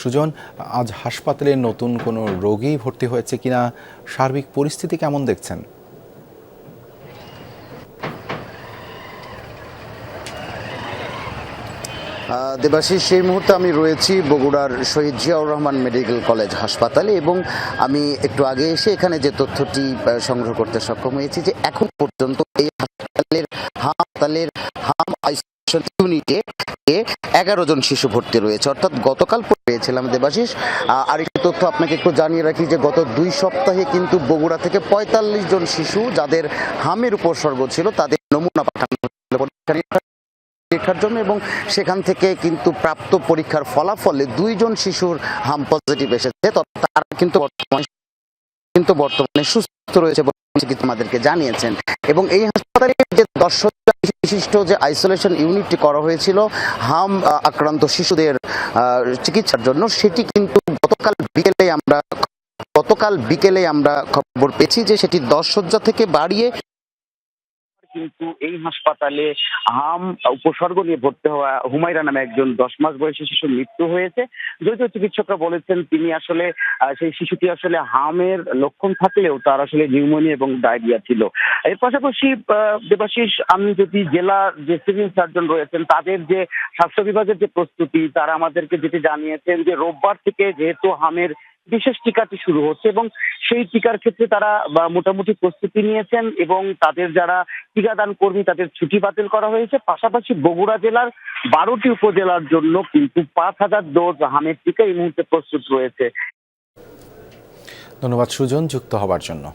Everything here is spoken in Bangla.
সুজন, আজ হাসপাতালে নতুন কোনো রোগী ভর্তি হয়েছে কিনা, সার্বিক পরিস্থিতি কেমন দেখছেন? দেবাশিস, সেই মুহূর্তে আমি রয়েছি বগুড়ার শহীদ জিয়াউর রহমান মেডিকেল কলেজ হাসপাতালে এবং আমি একটু আগে এসে এখানে যে তথ্যটি সংগ্রহ করতে সক্ষম হয়েছি যে এখন পর্যন্ত এই হাসপাতালের হাম আইসোলেশন ইউনিটে 11 জন শিশু ভর্তি রয়েছে, অর্থাৎ গতকাল পেয়েছিলাম দেবাশিস। আরেকটি তথ্য আপনাকে একটু জানিয়ে রাখি যে গত 2 সপ্তাহে কিন্তু বগুড়া থেকে 45 জন শিশু যাদের হামের উপসর্গ ছিল তাদের নমুনা পাঠানো পরীক্ষার জন্য এবং সেখান থেকে কিন্তু প্রাপ্ত পরীক্ষার ফলাফলে 2 জন শিশুর হাম পজিটিভ এসেছে। তারা কিন্তু বর্তমানে সুস্থ রয়েছে বলে চিকিৎসক আমাদেরকে জানিয়েছেন। এবং এই হাসপাতালে যে 10 শয্যা বিশিষ্ট যে আইসোলেশন ইউনিটটি করা হয়েছিল হাম আক্রান্ত শিশুদের চিকিৎসার জন্য, সেটি কিন্তু গতকাল বিকেলে আমরা খবর পেয়েছি যে সেটি 10 শয্যা থেকে বাড়িয়ে কিন্তু এই হাসপাতালে হাম উপসর্গ নিয়ে ভর্তি হওয়া হুমায়রা নামে একজন 10 মাস বয়সী শিশুর মৃত্যু হয়েছে। যদিও চিকিৎসকরা বলেছেন তিনি আসলে সেই শিশুটি আসলে হামের লক্ষণ থাকলেও তার আসলে নিউমোনিয়া এবং ডায়রিয়া ছিল। এর পাশাপাশি দেবাশিস, আমি যদি জেলার যে সিভিল সার্জন রয়েছেন তাদের যে স্বাস্থ্য বিভাগের যে প্রস্তুতি, তারা আমাদেরকে যেটি জানিয়েছেন যে রোববার থেকে যেহেতু হামের বিশেষ টিকাটি শুরু হচ্ছে এবং সেই টিকার ক্ষেত্রে তারা মোটামুটি প্রস্তুতি নিয়েছেন এবং তাদের যারা টিকাদান কর্মী তাদের ছুটি বাতিল করা হয়েছে। পাশাপাশি বগুড়া জেলার 12টি উপজেলার জন্য কিন্তু 5,000 ডোজ হামের টিকা এই মুহূর্তে প্রস্তুত রয়েছে। ধন্যবাদ সুজন, যুক্ত হবার জন্য।